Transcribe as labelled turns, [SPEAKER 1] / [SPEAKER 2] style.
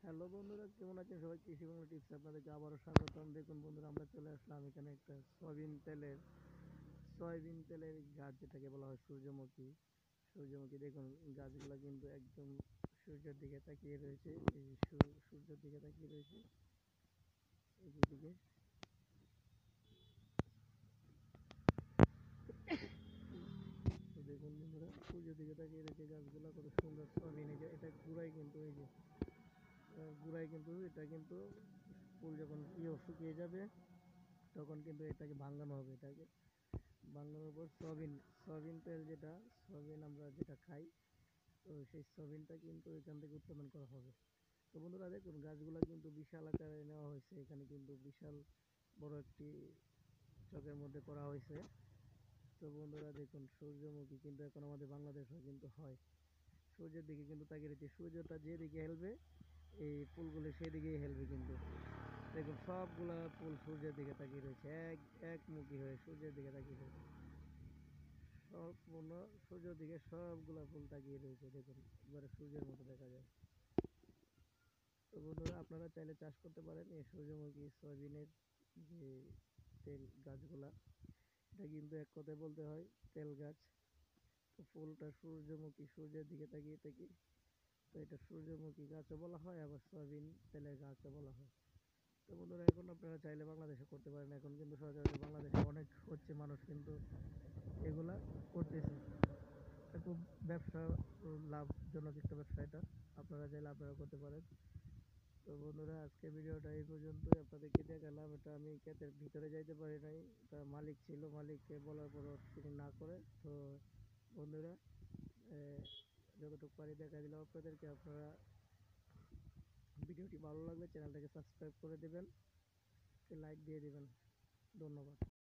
[SPEAKER 1] Hello বন্ধুরা, কেমন আছেন সবাই? কৃষি বাংলা টিপস আপনাদেরকে আবারও স্বাগতম। দেখুন বন্ধুরা, আমরা চলে আসলাম এখানে একটা সয়াবিন তেলের গাছ, যেটাকে বলা হয় সূর্যমুখী। দেখুন গাছগুলো কিন্তু একদম সূর্যের দিকে তাকিয়ে রয়েছে। এই সূর্যের দিকে তাকিয়ে রয়েছে এদিকে। তো দেখুন বন্ধুরা, সূর্যের দিকে তাকিয়ে রয়েছে গাছগুলো, কত সুন্দর সয়াবিন। এটা গুড়াই কিন্তু এটা কিন্তু ফুল যখন শুকিয়ে যাবে, তখন কিন্তু এটাকে ভাঙানো হবে। এটাকে ভাঙানোর পর সয়াবিন তেল, সয়াবিন আমরা যেটা খাই, তো সেই সয়াবিনটা কিন্তু এখান থেকে উৎপাদন করা হবে। তো বন্ধুরা দেখুন, গাছগুলো কিন্তু বিশাল আকারে নেওয়া হয়েছে। এখানে কিন্তু বিশাল বড় একটি চকের মধ্যে করা হয়েছে। তো বন্ধুরা দেখুন, সূর্যমুখী কিন্তু এখন আমাদের বাংলাদেশেও কিন্তু হয়। সূর্যের দিকে কিন্তু তাকিয়ে রয়েছে। সূর্যটা যেদিকে হেলবে, এই ফুলগুলো সেদিকেই হেলবে কিন্তু। দেখুন সবগুলা ফুল সূর্যের দিকে তাকিয়ে রয়েছে, একমুখী হয়ে সূর্যের দিকে তাকিয়ে রয়েছে। সম্পূর্ণ সূর্যের দিকে সবগুলা ফুল তাকিয়ে রয়েছে। দেখুন একবারে সূর্যের মতো দেখা যায়। তো বন্ধুরা, আপনারা চাইলে চাষ করতে পারেন এই সূর্যমুখী সয়াবিনের যে তেল গাছগুলা। এটা কিন্তু এক কথায় বলতে হয় তেল গাছ। তো ফুলটা সূর্যমুখী, সূর্যের দিকে তাকিয়ে তাকিয়ে, তো এটা সূর্যমুখী গাছও বলা হয়, আবার সয়াবিন তেলের গাছও বলা হয়। তো বন্ধুরা, এখন আপনারা চাইলে বাংলাদেশে করতে পারেন। এখন কিন্তু সচরাচর বাংলাদেশে অনেক হচ্ছে, মানুষ কিন্তু এগুলা করতেছে। এটা খুব ব্যবসা, লাভজনক একটা ব্যবসা এটা। আপনারা চাইলে আপনারা করতে পারেন। তো বন্ধুরা, আজকে ভিডিওটা এই পর্যন্তই। আপনাদেরকে দেখালাম। এটা আমি ক্ষেতের ভিতরে যাইতে পারি নাই, এটা মালিক ছিল, মালিককে বলার পরও তিনি না করে। তো বন্ধুরা, যতটুকু পারি দেখা দিলাম আপনাদেরকে। আপনারা ভিডিওটি ভালো লাগলে চ্যানেলটাকে সাবস্ক্রাইব করে দেবেন, লাইক দিয়ে দেবেন। ধন্যবাদ।